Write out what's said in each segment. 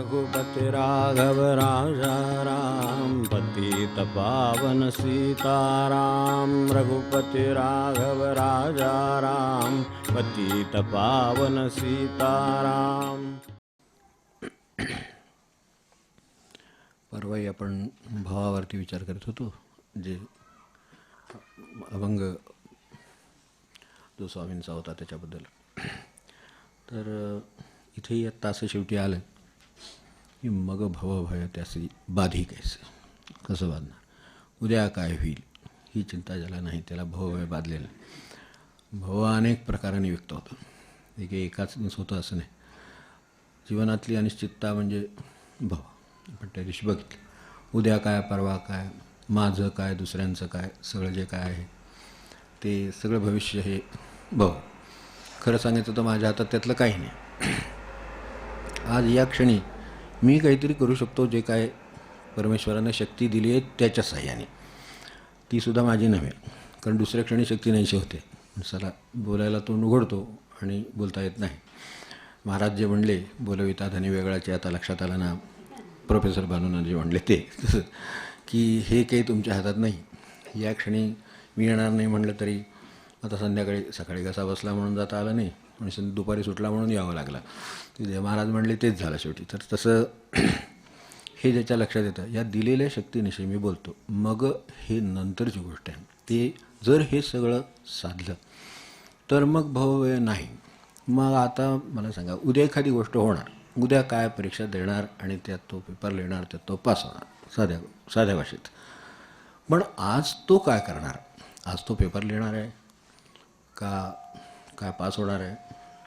रघुपति राघव राजा राम, पतित पावन सीताराम। रघुपति राघव राजा राम, पतित पावन सीताराम। परवाही आपण भावावरती विचार करत होतो, जे अभंग जो स्वामींचा होता त्याच्याबद्दल. तर इथेही तास शेवटी आलं की मग भवभय त्यासी बाधी कैसे, कसं बांधणार, उद्या काय होईल ही चिंता ज्याला नाही त्याला भवभय बाधलेलं. भव अनेक प्रकाराने व्यक्त होतं, एकाच दिवस होतं असं नाही. जीवनातली अनिश्चितता म्हणजे भव. आपण त्या दिवशी बघितलं, उद्या काय, परवा काय, माझं काय, दुसऱ्यांचं काय, सगळं जे काय आहे ते सगळं भविष्य हे भव. खरं सांगायचं तर माझ्या हातात त्यातलं काही नाही. आज या क्षणी मी काहीतरी करू शकतो, जे काय परमेश्वरानं शक्ती दिली आहे त्याच्या साह्याने. तीसुद्धा माझी नव्हे, कारण दुसऱ्या क्षणी शक्ती नाहीशी होते. माणसाला बोलायला तोंड उघडतो आणि बोलता येत नाही. महाराज जे म्हणले, बोलविता धनी वेगळाचे, आता लक्षात आलं ना प्रोफेसर भानूनं जे म्हणले ते, तसं की हे काही तुमच्या हातात नाही. या क्षणी मी येणार नाही म्हटलं तरी आता संध्याकाळी, सकाळी कसा बसला म्हणून जाता आलं नाही, आणि दुपारी सुटला म्हणून यावं लागला. ते महाराज म्हणले तेच झालं शेवटी. तर तसं हे ज्याच्या लक्षात येतं, या दिलेल्या शक्तीनिशी मी बोलतो, मग हे नंतरची गोष्ट आहे. ते जर हे सगळं साधलं तर मग भवभय नाही. मग आता मला सांगा, उद्या एखादी गोष्ट होणार, उद्या काय परीक्षा देणार आणि त्यात तो पेपर लिहिणार, त्यात तो पास होणार, साध्या भाषेत. पण आज तो काय करणार? आज तो पेपर लिहिणार आहे का काय पास होणार आहे?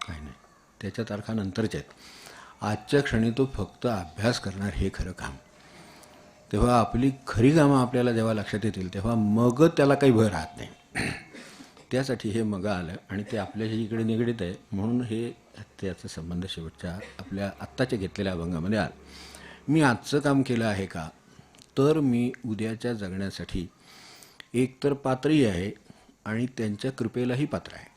काही नाही, त्याच्या तारखा नंतरच्या आहेत. आजच्या क्षणी तो फक्त अभ्यास करणार, हे खरं काम. तेव्हा आपली खरी कामं आपल्याला जेव्हा लक्षात येतील तेव्हा मग त्याला काही भय राहत नाही. त्यासाठी हे मग आलं आणि ते आपल्याशी इकडे निगडीत आहे, म्हणून हे त्याचा संबंध शेवटच्या आपल्या आत्ताच्या घेतलेल्या अभंगामध्ये आला. मी आजचं काम केलं आहे का, तर मी उद्याच्या जगण्यासाठी एकतर पात्रही आहे आणि त्यांच्या कृपेलाही पात्र आहे.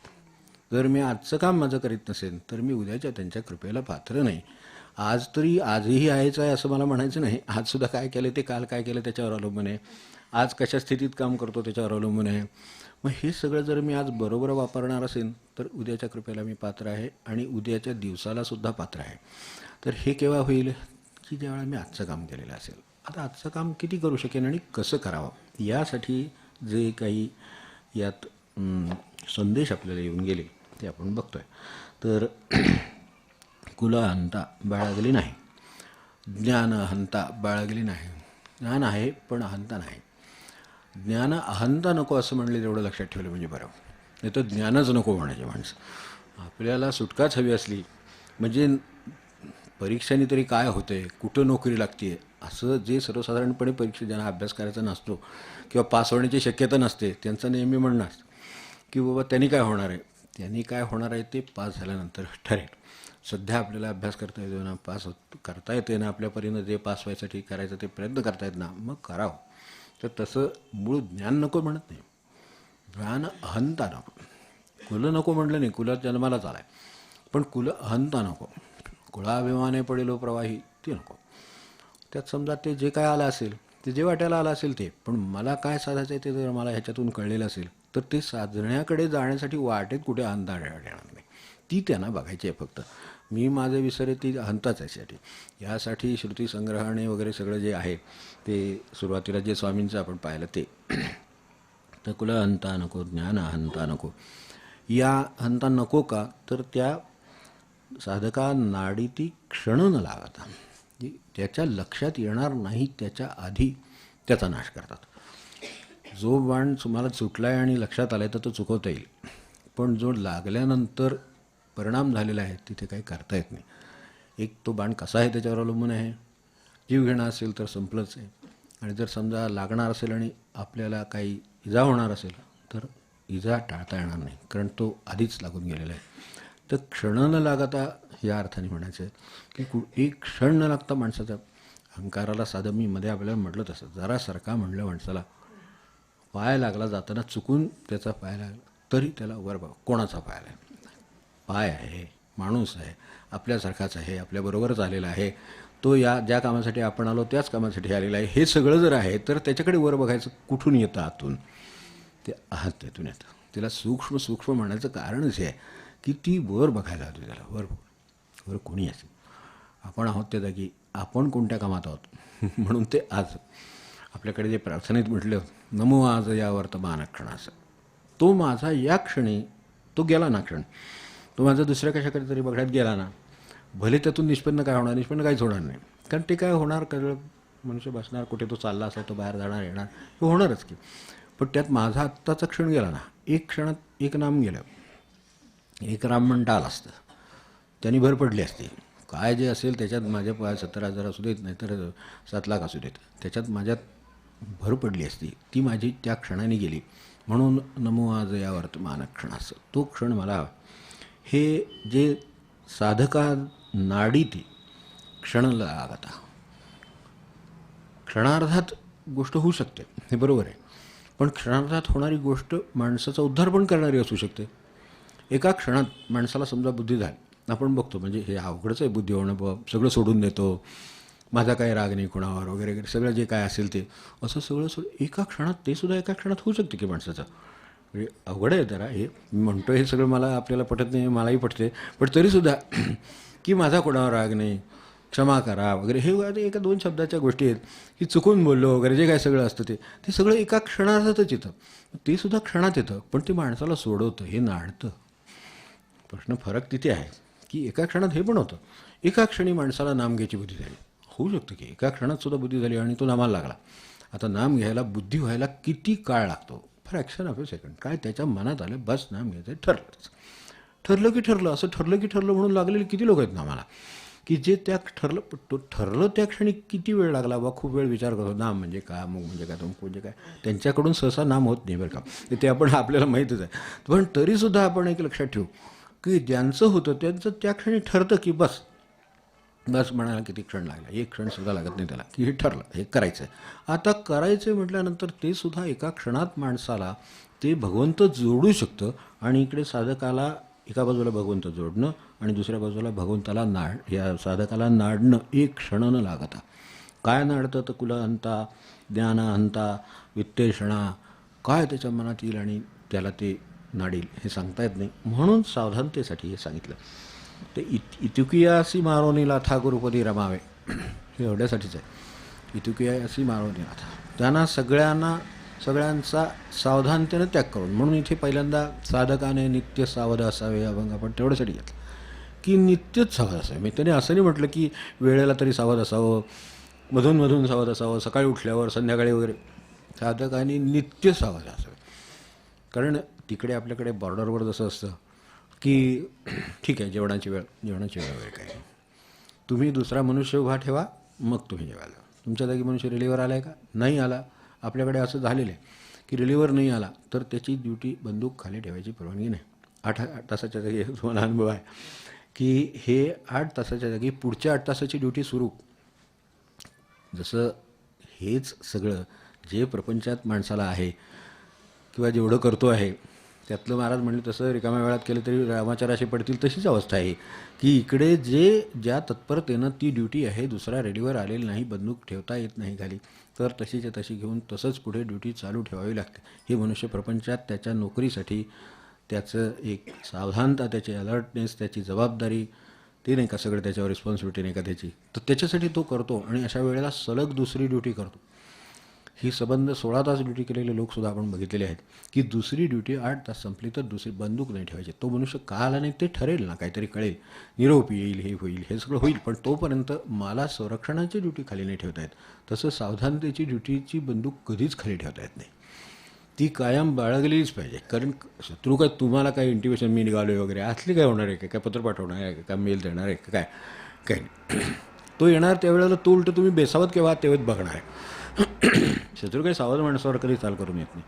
जर मी आजचं काम माझं करीत नसेल तर मी उद्याच्या त्यांच्या कृपेला पात्र नाही. आज तरी आजही आहेच आहे असं मला म्हणायचं नाही. आजसुद्धा काय केलं ते काल काय केलं त्याच्यावर अवलंबून आहे. आज कशा स्थितीत काम करतो त्याच्यावर अवलंबून आहे. मग हे सगळं जर मी आज बरोबर वापरणार असेल तर उद्याच्या कृपेला मी पात्र आहे आणि उद्याच्या दिवसालासुद्धा पात्र आहे. तर हे केव्हा होईल की ज्यावेळेला मी आजचं काम केलेलं असेल. आता आजचं काम किती करू शकेन आणि कसं करावं, यासाठी जे काही यात संदेश आपल्याला येऊन गेले ते आपण बघतो आहे. तर कुल अहंता बाळगली नाही, ज्ञान अहंता बाळगली नाही. ज्ञान आहे पण अहंता नाही. ज्ञान अहंता नको असं म्हणले तेवढं लक्षात ठेवलं म्हणजे बरं. नाही तर ज्ञानच नको म्हणायचे माणसं. आपल्याला सुटकाच हवी असली म्हणजे परीक्षांनी तरी काय होतं आहे, कुठं नोकरी लागते आहे, असं जे सर्वसाधारणपणे परीक्षा ज्यांना अभ्यास करायचा नसतो किंवा पास होण्याची शक्यता नसते त्यांचं नेहमी म्हणणं असतं की बाबा त्यांनी काय होणार आहे. त्यांनी काय होणार आहे ते पास झाल्यानंतर ठरेल. सध्या आपल्याला अभ्यास करता येतो ना, पास करता येते ना, आपल्या परीनं जे पास व्हायसाठी करायचं ते प्रयत्न करतायत ना, मग करावं. तर तसं मूळ ज्ञान नको म्हणत नाही, ज्ञान अहंता नको. कुल नको म्हटलं नाही, कुलात जन्मालाच आला आहे, पण कुल अहंता नको. कुळाभिमाने पडेलो प्रवाही ते नको. त्यात समजा ते जे काय आलं असेल, ते जे वाट्याला आलं असेल ते, पण मला काय साधायचं आहे ते जर मला ह्याच्यातून कळलेलं असेल तर ते साधण्याकडे जाण्यासाठी वाटेत कुठे अहंता येणार नाही. ती त्यांना बघायची आहे फक्त. मी माझे विसरे ती अहंताच यासाठी. यासाठी श्रुतीसंग्रहणे वगैरे सगळं जे आहे ते सुरुवातीला जे स्वामींचं आपण पाहिलं ते. तर कुल अहंता नको, ज्ञान अहंता नको. या अहंता नको का, तर त्या साधका नाडीती क्षण न लागता, त्याच्या लक्षात येणार नाही त्याच्या आधी त्याचा नाश करतात. जो बाण तुम्हाला सुटला आहे आणि लक्षात आला आहे तर तो चुकवता येईल, पण जो लागल्यानंतर परिणाम झालेला आहे तिथे काही करता येत नाही. एक तो बाण कसा आहे त्याच्यावर अवलंबून आहे. जीव घेणं असेल तर संपलंच आहे, आणि जर समजा लागणार असेल आणि आपल्याला काही इजा होणार असेल तर इजा टाळता येणार नाही, कारण तो आधीच लागून गेलेला आहे. तर क्षण न लागता या अर्थाने म्हणायचं आहे की एक क्षण न लागता माणसाचा अहंकाराला, साधं मी मध्ये आपल्याला म्हटलं तसं, जरा सरका म्हणलं माणसाला, पाय लागला जाताना चुकून त्याचा पाय लागला तरी त्याला वर बघ, कोणाचा पाय लागला, पाय आहे, माणूस आहे, आपल्यासारखाच आहे, आपल्याबरोबरच आलेला आहे, तो या ज्या कामासाठी आपण आलो त्याच कामासाठी आलेला आहे, हे सगळं जर आहे तर त्याच्याकडे वर बघायचं कुठून येतं आतून, ते आत येतून येतं. तिला सूक्ष्म सूक्ष्म म्हणायचं कारणच हे आहे की ती वर बघायला हवी. त्याला वर वर कोणी असेल, आपण आहोत त्या जागी, आपण कोणत्या कामात आहोत म्हणून ते आज आपल्याकडे जे प्रार्थनेत म्हटलं नमो आज या वर्तमान क्षणास, तो माझा या क्षणी तो गेला ना क्षण, तो माझा दुसऱ्या कशाकडे तरी बघण्यात गेला ना, भले त्यातून निष्पन्न काय होणार, निष्पन्न काहीच होणार नाही. कारण ते काय होणार, कळलं मनुष्य बसणार कुठे, तो चालला असा तो बाहेर जाणार येणार, हे होणारच की. पण त्यात माझा आत्ताचा क्षण गेला ना, एक क्षणात एक नाम गेलं, एक राम म्हणता आला असतं, त्यांनी भर पडली असती. काय जे असेल त्याच्यात माझ्या 70,000 असू देत, नाही तर 7 लाख असू देत, त्याच्यात माझ्यात भर पडली असती, ती माझी त्या क्षणाने गेली. म्हणून नमो आज या वर्तमान क्षणास, तो क्षण मला हवा. हे जे साधका नाडी ती क्षण लागता, क्षणार्धात गोष्ट होऊ शकते, हे बरोबर आहे. पण क्षणार्धात होणारी गोष्ट माणसाचा उद्धार पण करणारी असू शकते. एका क्षणात माणसाला समजा बुद्धी झाली, आपण बघतो म्हणजे हे अवघडच आहे बुद्धी होणं, सगळं सोडून देतो, माझा काही राग नाही कोणावर वगैरे वगैरे, सगळं जे काय असेल ते असं सगळं एका क्षणात, ते सुद्धा एका क्षणात होऊ शकते की माणसाचं. म्हणजे अवघड आहे जरा हे, मी म्हणतो हे सगळं मला आपल्याला पटत नाही, मलाही पटते, पण तरीसुद्धा की माझा कोणावर राग नाही, क्षमा करा वगैरे, हे एका 2 शब्दाच्या गोष्टी आहेत की चुकून बोललो वगैरे, जे काय सगळं असतं ते सगळं एका क्षणार्धातच येतं, ते सुद्धा क्षणात येतं, पण ते माणसाला सोडवतं, हे नाडतं. प्रश्न फरक तिथे आहे की एका क्षणात हे पण होतं, एका क्षणी माणसाला नाम घ्यायची बुद्धी झाली, होऊ शकतं की एका क्षणात सुद्धा बुद्धी झाली आणि तो नामाला लागला. आता नाम घ्यायला बुद्धी व्हायला किती काळ लागतो, फ्रॅक्शन ऑफ अ सेकंड, काय त्याच्या मनात आलं बस नाम घ्यायचं, ठरलं की ठरलं, असं ठरलं की ठरलं म्हणून लागलेले किती लोक आहेत नामाला, की जे त्या ठरलं त्या क्षणी किती वेळ लागला बा, खूप वेळ विचार करतो नाम म्हणजे काय, मग म्हणजे काय, तुमक म्हणजे काय, त्यांच्याकडून सहसा नाम होत नाही बरं का, ते आपण आपल्याला माहीतच आहे. पण तरीसुद्धा आपण एक लक्षात ठेवू की ज्यांचं होतं त्यांचं त्या क्षणी ठरतं की बस म्हणायला किती क्षण लागला, एक क्षणसुद्धा लागत नाही त्याला, की हे ठरलं, हे करायचं आहे. आता करायचं आहे म्हटल्यानंतर ते सुद्धा एका क्षणात माणसाला ते भगवंत जोडू शकतं. आणि इकडे साधकाला एका बाजूला भगवंत जोडणं आणि दुसऱ्या बाजूला भगवंताला या साधकाला नाडणं एक क्षण न लागता. काय नाडतं तर कुलहंता, ज्ञानहंता, वित्तेषणा, काय त्याच्या मनात येईल आणि त्याला ते नाडील हे सांगता येत नाही. म्हणून सावधानतेसाठी हे सांगितलं. ते इतुकियासी मारोनीला था गुरुपदी रमावे, हे एवढ्यासाठीच आहे. इतुकियासी मारोनीला था, त्यांना सगळ्यांचा सावधानतेनं त्याग करून. म्हणून इथे पहिल्यांदा साधकाने नित्य सावध असावे अभंग आपण तेवढ्यासाठी घेतलं की नित्यच सावध असावे. मी त्याने असं नाही म्हटलं की वेळेला तरी सावध असावं, मधून सावध असावं, सकाळी उठल्यावर संध्याकाळी वगैरे. साधकाने नित्य सावध असावे. कारण तिकडे आपल्याकडे बॉर्डरवर जसं असतं की ठीक आहे जेवणाची वेळ वगैरे काय, तुम्ही दुसरा मनुष्य उभा ठेवा मग तुम्ही जेवायला. तुमच्या जागी मनुष्य रिलीवर आला आहे का, नाही आला. आपल्याकडे असं झालेलं आहे की रिलीवर नाही आला तर त्याची ड्युटी बंदूक खाली ठेवायची परवानगी नाही. 8 तासाच्या जागी तुम्हाला अनुभव आहे की हे 8 तासाच्या जागी पुढच्या 8 तासाची ड्युटी सुरू. जसं हेच सगळं जे प्रपंचात माणसाला आहे किंवा जेवढं करतो आहे त्यातलं महाराज म्हणले तसं रिकाम्या वेळात केलं तरी रामाचाराशी पडतील, तशीच अवस्था आहे की इकडे ज्या तत्परतेनं ती ड्युटी आहे, दुसरा रेडीवर आलेला नाही, बंदूक ठेवता येत नाही खाली, तर तशीच्या तशी घेऊन तसंच पुढे ड्युटी चालू ठेवावी लागते. हे मनुष्य प्रपंचात त्याच्या नोकरीसाठी त्याचं एक सावधानता, त्याची अलर्टनेस, त्याची जबाबदारी, ते नाही का सगळं त्याच्यावर रिस्पॉन्सिबिलिटी नाही का त्याची, तर त्याच्यासाठी तो करतो. आणि अशा वेळेला सलग दुसरी ड्युटी करतो. ही संबंध 16 तास ड्युटी केलेले लोकसुद्धा आपण बघितलेले आहेत की दुसरी ड्युटी 8 तास संपली तर दुसरी बंदूक नाही ठेवायची. तो मनुष्य का आला नाही ते ठरेल ना, काहीतरी कळेल, निरोप येईल, हे होईल, हे सगळं होईल, पण तोपर्यंत मला संरक्षणाची ड्युटी खाली नाही ठेवता येत. तसं सावधानतेची ड्युटीची बंदूक कधीच खाली ठेवता येत नाही, ती कायम बाळगलीच पाहिजे. कारण शत्रू काय तुम्हाला काय इंटिमेशन मी निघालो वगैरे असली काय होणार आहे का, काय पत्र पाठवणार आहे का, मेल देणार आहे का, काय नाही. तो येणार त्यावेळेला तो उलटं तुम्ही बेसावत केव्हा तेव्हाच बघणार आहे. शत्रू काही सावध माणसावर कधी चाल करून येत नाही,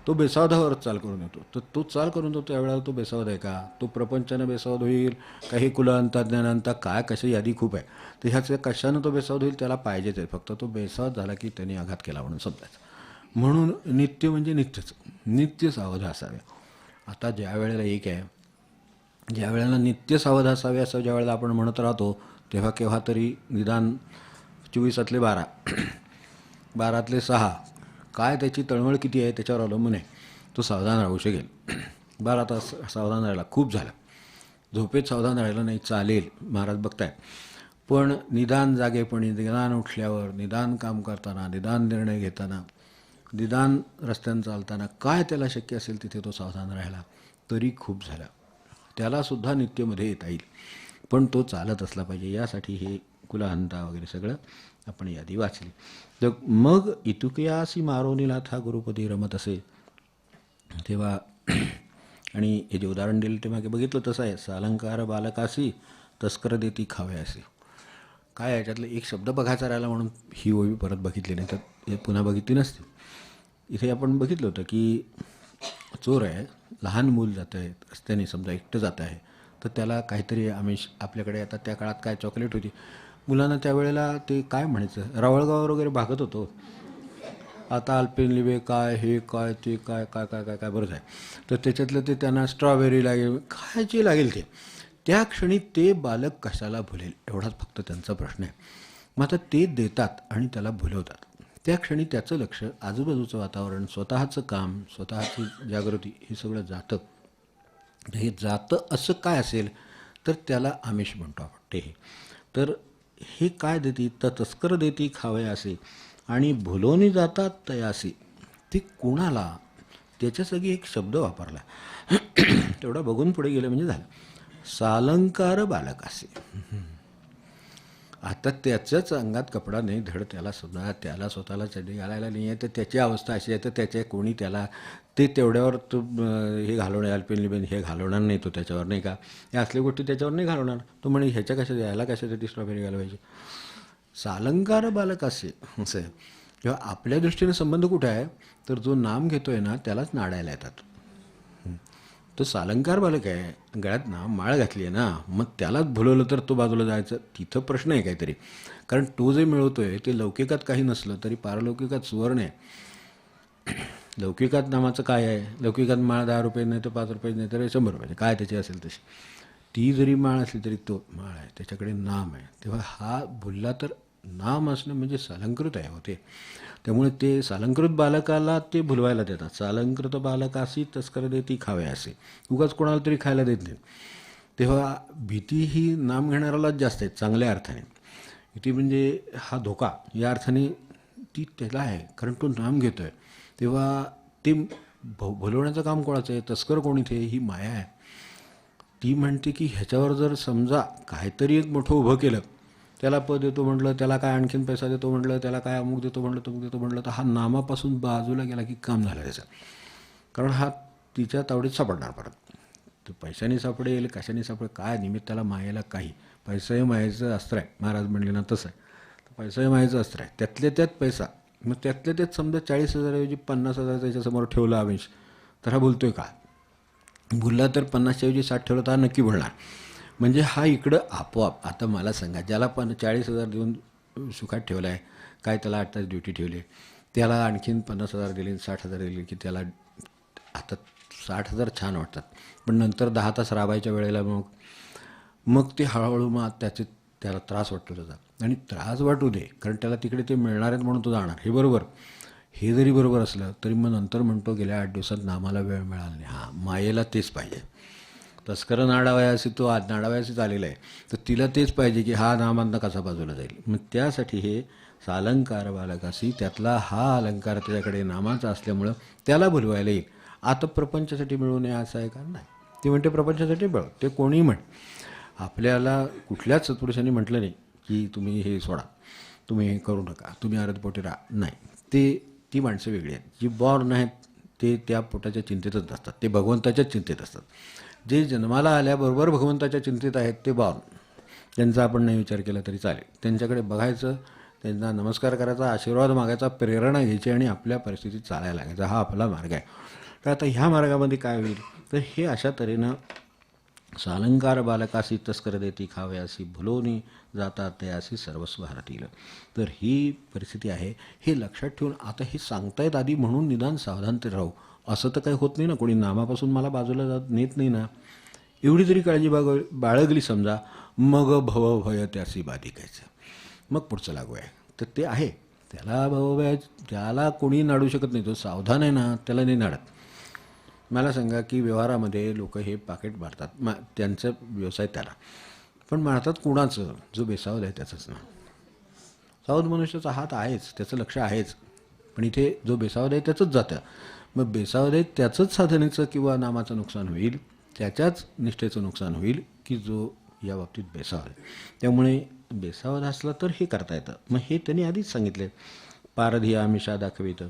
तो बेसावधावरच चाल करून येतो. तर तो चाल करून येतो त्यावेळेला तो बेसावध आहे का, तो प्रपंचानं बेसावध होईल, काही कुलांता ज्ञानांता काय कशी यादी खूप आहे, तर ह्याचं कशानं तो बेसावध होईल त्याला पाहिजेच आहे. फक्त तो बेसावध झाला की त्यांनी आघात केला म्हणून समजायचं. म्हणून नित्य म्हणजे नित्यच, नित्य सावध असावे. आता ज्या वेळेला एक आहे, ज्या वेळेला नित्य सावध असावे असं ज्या वेळेला आपण म्हणत राहतो तेव्हा केव्हा तरी निदान 24तले 12 12तले 6 काय त्याची तळमळ किती आहे त्याच्यावर अवलंबून आहे, तो सावधान राहू शकेल. 12 तास सावधान राहायला खूप झालं. झोपेत सावधान राहिलं नाही चालेल, महाराज बघताय, पण निदान जागेपणी, निदान उठल्यावर, निदान काम करताना, निदान निर्णय घेताना, निदान रस्त्यानं चालताना काय त्याला शक्य असेल तिथे तो सावधान राहिला तरी खूप झालं. त्यालासुद्धा नित्यमध्ये येता येईल, पण तो चालत असला पाहिजे. यासाठी हे कुलहंता वगैरे सगळं आपण यादी वाचली. तर मग इतुकयासी मारोनीनाथ हा गुरुपदी रमत असे तेव्हा, आणि हे जे उदाहरण दिलं ते मागे बघितलं तसं आहे, सालंकार बालकासी तस्कर देती खावयासी. काय याच्यातलं एक शब्द बघायचा राहिला म्हणून ही ओवी परत बघितली, नाही तर हे पुन्हा बघितली नसती. इथे आपण बघितलं होतं की चोर आहे, लहान मूल जातं आहे रस्त्याने, समजा एकटं जात आहे, तर त्याला काहीतरी आमिष, आपल्याकडे आता त्या काळात काय चॉकलेट होती, मुलांना त्यावेळेला ते काय म्हणायचं, रावळगावर वगैरे भागत होतो. आता अल्पेनलिबे काय, हे काय, ते काय काय काय काय काय बरंच आहे. तर त्याच्यातलं ते त्यांना स्ट्रॉबेरी लागेल, खायची लागेल, ते त्या क्षणी ते बालक कशाला भुलेल एवढाच फक्त त्यांचा प्रश्न आहे. मग आता ते देतात आणि त्याला भुलवतात. त्या क्षणी त्याचं लक्ष, आजूबाजूचं वातावरण, स्वतःचं काम, स्वतःची जागृती हे सगळं जातं. हे जातं असं काय असेल तर त्याला आमिष म्हणतो आपण. ते तर हे काय देती, तर तस्कर देती खावयासी आणि भुलोनी जातात तयासी. ते कोणाला, त्याच्यासाठी एक शब्द वापरला तेवढा बघून पुढे गेलं म्हणजे झालं. सालंकार बालकासी. आता त्याच्याच अंगात कपडा नाही, धड त्याला सुद्धा, त्याला स्वतःला चड्डी घालायला नाही आहे, तर त्याची अवस्था अशी आहे, तर त्याच्या कोणी त्याला ते तेवढ्यावर तो हे घालवणार, अल्पेनलिबेन हे घालवणार नाही तो त्याच्यावर, नाही का, या असल्या गोष्टी त्याच्यावर नाही घालवणार तो. म्हणे ह्याच्या कशा यायला कशासाठी स्ट्रॉबेरी घालवायची. सालंकार बालकासी असं आहे. किंवा आपल्या दृष्टीने संबंध कुठे आहे, तर जो नाम घेतोय ना त्यालाच नाडायला येतात. तो सालंकार बालक आहे, गळ्यात ना माळ घातली आहे ना, मग त्यालाच भुलवलं तर तो बाजूला जायचं, तिथं प्रश्न आहे काहीतरी. कारण तो जे मिळवतोय ते लौकिकात काही नसलं तरी पारलौकिकात सुवर्ण आहे. लौकिकात नामाचं काय आहे, लौकिकात माळ 10 रुपये नाही तर 5 रुपये नाही तर 100 रुपये काय त्याची असेल तशी, ती जरी माळ असली तरी तो माळ आहे, त्याच्याकडे नाम आहे. तेव्हा हा भुलला तर नाम असणं म्हणजे सालंकृत आहे होते. त्यामुळे ते सालंकृत बालकाला ते भुलवायला देतात. सालंकृत बालकासी तस्कर देती खावयासी. उगाच कोणाला तरी खायला देत नाही. तेव्हा भीती ही नाम घेणाऱ्यालाच जास्त आहे चांगल्या अर्थाने. भीती म्हणजे हा धोका या अर्थाने ती त्याला आहे, कारण तो नाम घेतो आहे. तेव्हा ते भुलवण्याचं काम कोणाचं आहे, तस्कर कोण इथे, ही माया आहे. ती म्हणते की ह्याच्यावर जर समजा काहीतरी एक मोठं उभं केलं, त्याला पद देतो म्हटलं, त्याला काय आणखीन पैसा देतो म्हटलं, त्याला काय अमुक देतो म्हटलं, तमुक देतो म्हटलं, तर हा नामापासून बाजूला गेला की काम झालं त्याचं. कारण हा तिच्या तावडीत सापडणार परत. तर पैशाने सापडेल, कशाने सापडेल, काय निमित्ताला मायेला काही. पैसाही मायेचं अस्त्र आहे, महाराज म्हणले ना तसं आहे. तर पैसाही मायेचं अस्त्र आहे, त्यातल्या त्यात पैसा. मग त्यातल्या त्यात समजा 40,000ऐवजी 50,000 त्याच्यासमोर ठेवला आमिष, तर हा बोलतोय का, बोलला तर 50च्याऐवजी 60 ठेवलं तर हा नक्की बोलणार. म्हणजे हा इकडं आपोआप. आता मला सांगा, ज्याला 40,000 देऊन सुखात ठेवला आहे, काय त्याला 8 तास ड्युटी ठेवली, त्याला आणखीन 50,000 दिले, 60,000 दिले की त्याला आता 60,000 छान वाटतात, पण नंतर 10 तास राबायच्या वेळेला मग ते हळूहळू मग त्याला त्रास वाटतो त्याचा. आणि त्रास वाटू दे, कारण त्याला तिकडे ते मिळणार आहेत म्हणून तो जाणार, हे बरोबर. हे जरी बरोबर असलं तरी मग नंतर म्हणतो गेल्या 8 दिवसात नामाला वेळ मिळाला नाही. हां, मायेला तेच पाहिजे. तस्कर नाडावयासी तो आज नाडावयासीच आलेला आहे, तर तिला तेच पाहिजे की हा नामांना कसा बाजूला जाईल. मग त्यासाठी हे सालंकार बालकासी, त्यातला हा अलंकार त्याच्याकडे नामाचा असल्यामुळं त्याला भुलवायला येईल. आता प्रपंचासाठी मिळू नये असं आहे का, नाही. ते म्हणते प्रपंचासाठी मिळव, ते कोणीही म्हण. आपल्याला कुठल्याच सत्पुरुषांनी म्हटलं नाही की तुम्ही हे सोडा, तुम्ही हे करू नका, तुम्ही अरदपोटी राहा, नाही. ती माणसं वेगळी आहेत. जी बॉर्न आहेत ते त्या पोटाच्या चिंतेतच नसतात, ते भगवंताच्याच चिंतेत असतात. जे जन्माला आल्याबरोबर भगवंताच्या चिंतेत आहेत ते बॉर्न, त्यांचा आपण नाही विचार केला तरी चालेल. त्यांच्याकडे बघायचं, त्यांना नमस्कार करायचा, आशीर्वाद मागायचा, प्रेरणा घ्यायची आणि आपल्या परिस्थितीत चालायला लागायचा. हा आपला मार्ग आहे. तर आता ह्या मार्गामध्ये काय होईल, तर हे अशा तऱ्हेनं सालंकार बालकासी तस्कर देती खावयासी भुलोनी जातात तयासी सर्वस्व हरतील. तर ही परिस्थिती आहे. हे लक्षात ठेवून आता हे सांगतायत आधी म्हणून निदान सावधान ते राहू. असं तर काही होत नाही ना, कोणी नामापासून मला बाजूला नेत नाही ना. एवढी जरी काळजी बाळगली समजा, मग भवभय त्यासी बाधिकायचं. मग पुढचं लागू आहे. तर ते आहे, त्याला भवभय, त्याला कोणी नाडू शकत नाही. तो सावधान आहे ना, त्याला नाही नाडत. मला सांगा की व्यवहारामध्ये लोक हे पाकिट मारतात, त्यांचा व्यवसाय त्याला, पण मारतात कुणाचं? जो बेसावध आहे त्याचंच ना. सावध मनुष्याचा हात आहेच, त्याचं लक्ष आहेच, पण इथे जो बेसावध आहे त्याचंच जातं. मग बेसावध आहे त्याचंच साधनेचं किंवा नामाचं नुकसान होईल, त्याच्याच निष्ठेचं नुकसान होईल की जो या बाबतीत बेसावध आहे. त्यामुळे बेसावध असला तर हे करता येतं. मग हे त्यांनी आधीच सांगितले. पारधी आमिषा दाखवित,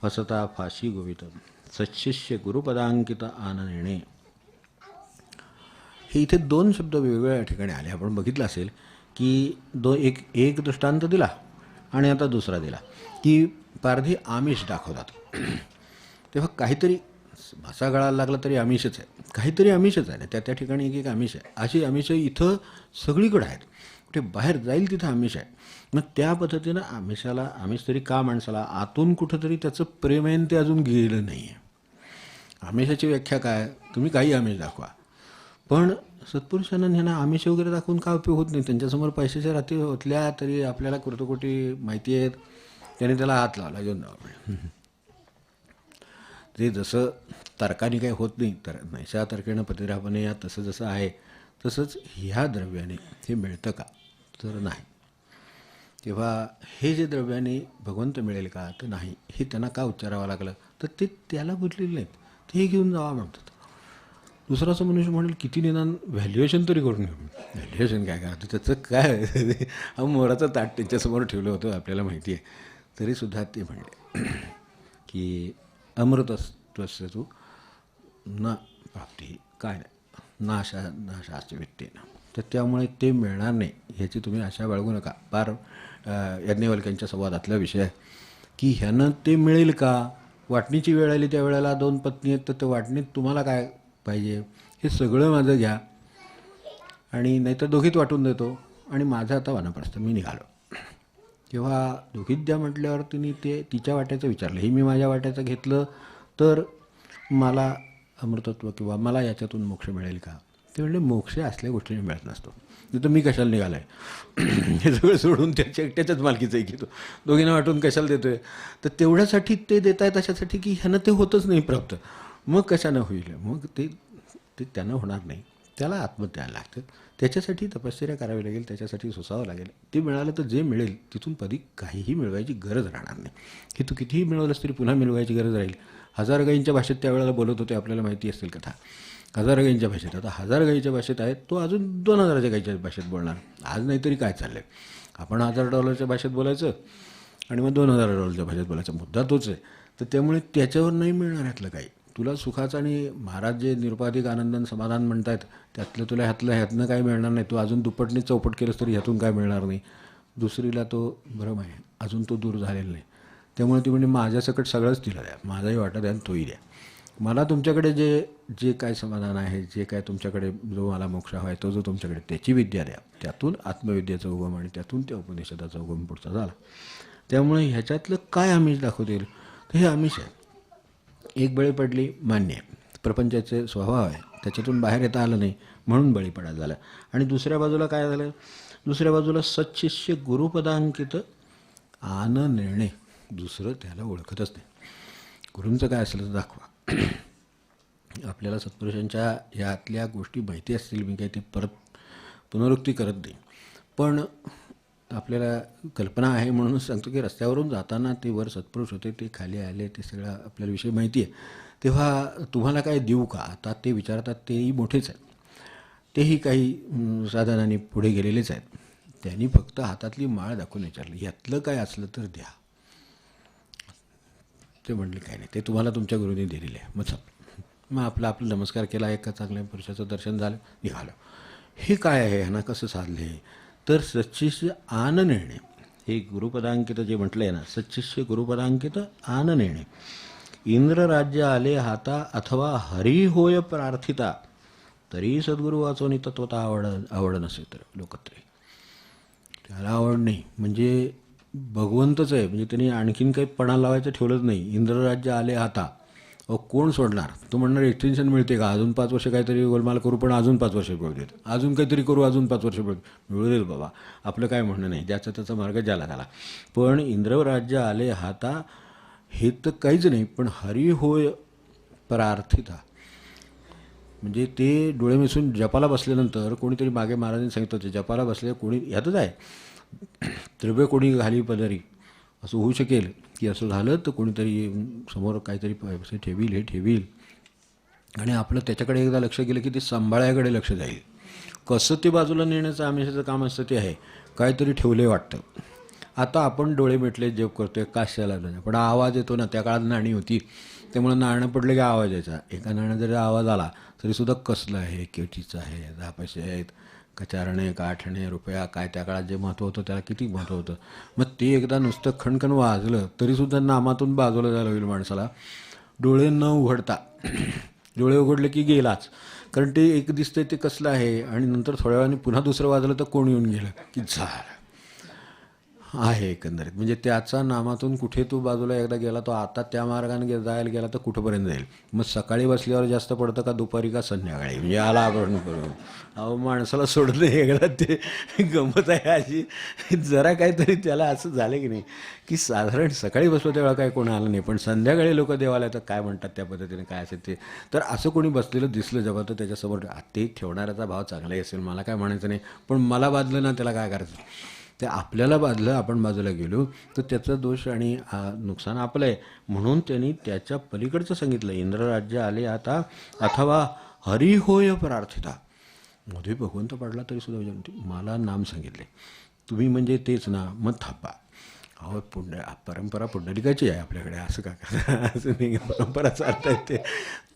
हसता फाशी गोवित, सच्छिष्य गुरुपदांकित आननेणे. हे इथे दोन शब्द वेगवेगळ्या ठिकाणी आले. आपण बघितलं असेल की एक दृष्टांत दिला आणि आता दुसरा दिला की पारधी आमिष दाखवतात. तेव्हा काहीतरी भासा गळायला लागला तरी आमिषच आहे, काहीतरी आमिषच आहे ना, त्या ठिकाणी एक आमिष आहे. अशी आमिष इथं सगळीकडे आहेत. कुठे बाहेर जाईल तिथं आमिष आहे. मग त्या पद्धतीनं आमिष तरी का माणसाला आतून कुठंतरी त्याचं प्रेम आहे ते अजून गेलं नाही आहे. आमिषाची व्याख्या काय? तुम्ही काही आमिष दाखवा, पण सत्पुरुषांना ह्यांना आमिष वगैरे दाखवून काय उपयोग होत नाही. त्यांच्यासमोर पैशाच्या रात्री होतल्या तरी आपल्याला कुर्तकोटी माहिती आहेत, त्याने त्याला हात लावला, घेऊन जावं. ते जसं तर्काने काही होत नाही, तर नैशा तर्केनं पतिरापणे या तसं जसं आहे तसंच ह्या द्रव्याने हे मिळतं का? तर नाही. तेव्हा हे जे द्रव्याने भगवंत मिळेल का? तर नाही. हे त्यांना का उच्चारावं लागलं? तर ते त्याला बुजलेले नाहीत, ते हे घेऊन जावा म्हणतात. दुसराचं मनुष्य म्हणेल किती निदान व्हॅल्युएशन तरी करून घेऊ. व्हॅल्युएशन काय करायचं? त्याचं काय? हा मोराचं ताट त्यांच्यासमोर ठेवलं होतं, आपल्याला माहिती आहे. तरीसुद्धा ते म्हणले की अमृतत्वस्य तू न प्राप्ती, काय नाशास्य वित्तेनं. तर त्यामुळे ते मिळणार नाही ह्याची तुम्ही आशा बाळगू नका. फार याज्ञवल्क्यांच्या संवादातला विषय आहे की ह्यानं ते मिळेल का? वाटणीची वेळ आली त्या वेळेला 2 पत्नी आहेत, तर त्या वाटणीत तुम्हाला काय पाहिजे? हे सगळं माझं घ्या आणि नाहीतर दोघीत वाटून देतो आणि माझं आता वानप्रस्थ, मी निघालो. तेव्हा दोघीत द्या म्हटल्यावर तिने ते तिच्या वाट्याचं विचारलं. हे मी माझ्या वाट्याचं घेतलं तर मला अमृतत्व किंवा मला याच्यातून मोक्ष मिळेल का? ते म्हणजे मोक्ष असल्या गोष्टीने मिळत नसतो. नाही तर मी कशाला निघाला आहे? हे सगळं सोडून त्याच्या एकट्याच्याच मालकीचंही घेतो, दोघींना वाटून कशाला देतो आहे? तर तेवढ्यासाठी ते देत आहेत अशासाठी की ह्यानं ते होतच नाही प्राप्त. मग कशानं होईल? मग ते त्यानं होणार नाही. त्याला आत्मज्ञान लागतं, त्याच्यासाठी तपश्चर्या करावी लागेल, त्याच्यासाठी सोसावं लागेल. ते मिळालं तर जे मिळेल तिथून कधी काहीही मिळवायची गरज राहणार नाही. हे तू कितीही मिळवलंस तरी पुन्हा मिळवायची गरज राहील. 1000 गाईंच्या भाषेत त्यावेळेला बोलत होते, आपल्याला माहिती असेल कथा. 1000 गाईंच्या भाषेत, आता 1000 गाईच्या भाषेत आहेत, तो अजून 2000 गाईच्या भाषेत बोलणार. आज नाहीतरी काय चाललं आहे? आपण $1000 भाषेत बोलायचं आणि मग $2000 भाषेत बोलायचा. मुद्दा तोच आहे. तर त्यामुळे त्याच्यावर नाही मिळणार ह्यातलं काही. तुला सुखाचं, आणि महाराज जे निरुपाधिक आनंदन समाधान म्हणतात त्यातलं तुला ह्यातनं काय मिळणार नाही. तू अजून दुप्पटने चौपट केलंस तरी ह्यातून काय मिळणार नाही. दुसरीला तो भ्रम आहे, अजून तो दूर झालेला नाही. त्यामुळे ती म्हणजे माझ्यासकट सगळंच तिला द्या, माझाही वाटा द्या आणि तोही द्या. मला तुमच्याकडे जे काय समाधान आहे, जे काय तुमच्याकडे जो मला मोक्ष हवा आहे, तो जो तुमच्याकडे, त्याची विद्या द्या. त्यातून आत्मविद्येचा उगम आणि त्यातून त्या उपनिषदाचा उगम पुढचा झाला. त्यामुळे ह्याच्यातलं काय आमिष दाखवतील? तर हे आमिष आहे. एक बळी पडली, मान्य आहे, प्रपंचाचे स्वभाव आहे, त्याच्यातून बाहेर येता आलं नाही म्हणून बळी पडायला झालं. आणि दुसऱ्या बाजूला काय झालं? दुसऱ्या बाजूला सच्छिष्य गुरुपदांकित आन निर्णय. दुसरं त्याला ओळखतच नाही. गुरूंचं काय असलं तर दाखवा. आपल्याला सत्पुरुषांच्या यातल्या गोष्टी माहिती असतील, मी काही ते परत पुनरुक्ती करत नाही, पण आपल्याला कल्पना आहे म्हणूनच सांगतो की रस्त्यावरून जाताना ते वर सत्पुरुष होते, ते खाली आले, ते सगळं आपल्याला विषय माहिती आहे. तेव्हा तुम्हाला काय देऊ का आता ते विचारतात. तेही मोठेच आहेत, तेही काही साधनांनी पुढे गेलेलेच आहेत. त्यांनी फक्त हातातली माळ दाखवून विचारलं, ह्यातलं काय असलं तर द्या. ते म्हणले काय नाही, ते तुम्हाला तुमच्या गुरुने दिलेलं आहे. मग आपला नमस्कार केला, एका चांगल्या पुरुषाचं दर्शन झालं, निघालं. हे काय आहे, ह्यांना कसं साधले? तर सच्चिष्य आन नेणे. हे गुरुपदांकित जे म्हटलं आहे ना, सच्चिष्य गुरुपदांकित आन नेणे. इंद्र राज्य आले हाता अथवा हरी होय प्रार्थिता, तरी सद्गुरू वाचवणी तत्वता आवड नसे तर लोकत्रे. त्याला आवड नाही म्हणजे भगवंतच आहे, म्हणजे त्यांनी आणखीन काही पणा लावायचं ठेवलंच नाही. इंद्रराज्य आले हाता, अहो कोण सोडणार? तो म्हणणार एक्सटेन्शन मिळते का, अजून 5 वर्ष काहीतरी गोलमाल करू, पण अजून 5 वर्ष मिळू देत, अजून काहीतरी करू, अजून 5 वर्ष मिळू देत बाबा, आपलं काय म्हणणं नाही, ज्याचा त्याचा मार्ग ज्याला झाला. पण इंद्रराज्य आले हाता हे तर काहीच नाही, पण हरी होय प्रार्थिता. म्हणजे ते डोळे मिसून जपाला बसल्यानंतर कोणीतरी मागे महाराजांनी सांगितलं होतं, जपाला बसले कोणी ह्यातच आहे, द्रव्य कोणी घाली पदरी, असं होऊ शकेल की असं झालं तर कोणीतरी समोर काहीतरी पैसे ठेवील, हे ठेवील, आणि आपलं त्याच्याकडे एकदा लक्ष गेलं की ते सांभाळ्याकडे लक्ष जाईल. कसं ते बाजूला नेण्याचं आमिषाचं काम असतं ते आहे, काहीतरी ठेवले वाटतं. आता आपण डोळे मिटले जप करतोय काश्याला नाही, पण आवाज येतो ना, त्या काळात नाणी होती त्यामुळे नाणं पडलं की आवाज यायचा. एका नाण्यात जरी आवाज आला तरीसुद्धा कसलं आहे, केटीचं आहे, 10 पैसे आहेत का, 4 आणे का 8 आणे, रुपया काय, त्या काळात जे महत्त्व होतं त्याला किती महत्त्व होतं. मग ते एकदा नुसतं खणखण वाजलं तरीसुद्धा नामातून बाजूला जायला होईल माणसाला, डोळे न उघडता. डोळे उघडले की गेलाच, कारण ते एक दिसतंय ते कसलं आहे, आणि नंतर थोड्या वेळाने पुन्हा दुसरं वाजलं तर कोण येऊन गेलं की झालं आहे एकंदरीत. म्हणजे त्याचा नामातून कुठे तो बाजूला एकदा गेला, तो आता त्या मार्गाने जायला गेला तर कुठंपर्यंत जाईल. मग सकाळी बसल्यावर जास्त पडतं का दुपारी का संध्याकाळी, म्हणजे आला आपण करून. अहो माणसाला सोडलं एकदा ते गमत आहे अशी, जरा काहीतरी त्याला असं झालं की नाही की साधारण सकाळी बसलो त्यावेळा काय कोण आलं नाही, पण संध्याकाळी लोक देवाला तर काय म्हणतात त्या पद्धतीने काय असेल ते. तर असं कोणी बसलेलं दिसलं जेव्हा तर त्याच्यासमोर ते ठेवणाऱ्याचा भाव चांगलाही असेल, मला काय म्हणायचं नाही, पण मला बाजलं ना त्याला काय करायचं. ते आपल्याला बाजलं, आपण बाजूला गेलो तर त्याचा दोष आणि नुकसान आपलं आहे. म्हणून त्यांनी त्याच्या पलीकडचं सांगितलं, इंद्रराज्य आले आता अथवा हरी होय प्रार्थिता. मध्ये भगवंत पडला तरीसुद्धा विचारते, मला नाम सांगितले तुम्ही म्हणजे तेच ना, मग थांबा. अहो परंपरा पुंडलिकाची आहे आपल्याकडे, असं का करता, असं नाही, परंपराचा अर्थ आहे ते,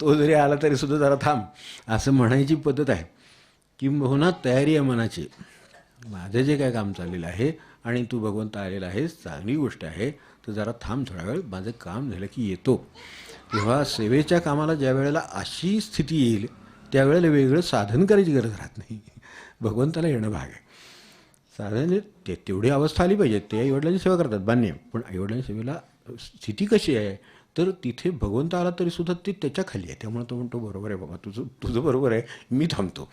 तो जरी आला तरीसुद्धा जरा थांब असं म्हणायची पद्धत आहे. किंबहुना तयारी आहे मनाची, माझं जे काय काम चाललेलं आहे आणि तू भगवंत आलेला आहेस, चांगली गोष्ट आहे, तर जरा थांब थोडा वेळ, माझं काम झालं की येतो. तेव्हा सेवेच्या कामाला ज्या वेळेला अशी स्थिती येईल त्यावेळेला वेगळं साधन करायची गरज राहत नाही, भगवंताला येणं भाग आहे. साधन तेवढी अवस्था आली पाहिजे, ते आईवडिलांची सेवा करतात मान्य, पण आईवडिलांच्या सेवेला स्थिती कशी आहे, तर तिथे भगवंत आला तरीसुद्धा ते त्याच्या खाली आहे. त्यामुळे तो म्हणतो बरोबर आहे बाबा, तुझं बरोबर आहे, मी थांबतो.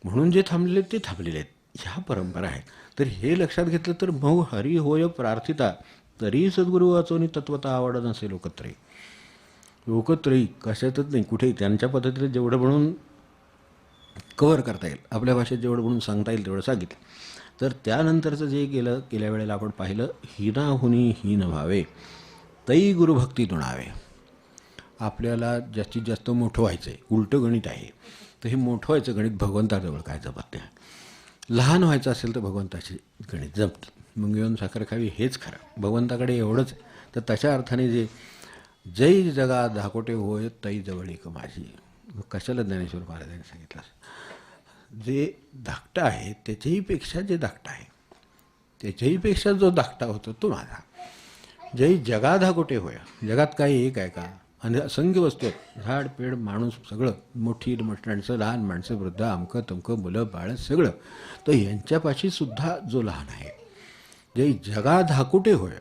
म्हणून जे थांबलेले ते थांबलेले आहेत, ह्या परंपरा आहेत. तर हे लक्षात घेतलं तर मऊ हरी होय प्रार्थिता, तरी सद्गुरू वाचवणी तत्वता आवड नसे लोकत्रयी. लोकत्रयी कशातच नाही, कुठेही त्यांच्या पद्धतीने जेवढं म्हणून कव्हर करता येईल, आपल्या भाषेत जेवढं म्हणून सांगता येईल तेवढं सांगितलं. तर त्यानंतरचं जे गेल्या वेळेला आपण पाहिलं, हिनाहुनी हीन व्हावे तै गुरुभक्ती तुणावे. आपल्याला जास्तीत जास्त मोठं व्हायचं आहे, उलटं गणित आहे, तर हे मोठं व्हायचं गणित भगवंताजवळ काय जमत नाही. लहान व्हायचं असेल तर भगवंताची गणित जमतं, मग येऊन साखर खावी हेच खरं, भगवंताकडे एवढंच आहे. तर तशा अर्थाने जे जै जगा धाकोटे होय तै जवळीक माझी, कशाला ज्ञानेश्वर महाराजांनी सांगितलं, जे धाकटं आहे त्याच्याहीपेक्षा जे धाकटं आहे त्याच्याहीपेक्षा जो धाकटा होतो तो माझा. जै जगा धाकोटे होय, जगात काही एक आहे का, आणि असंख्य वस्तू आहेत, झाड पेड माणूस सगळं, मोठी माणसं लहान माणसं वृद्ध अमकं तमकं मुलं बाळं सगळं, तर यांच्यापाशी सुद्धा जो लहान आहे, जे जगा धाकुटे होय.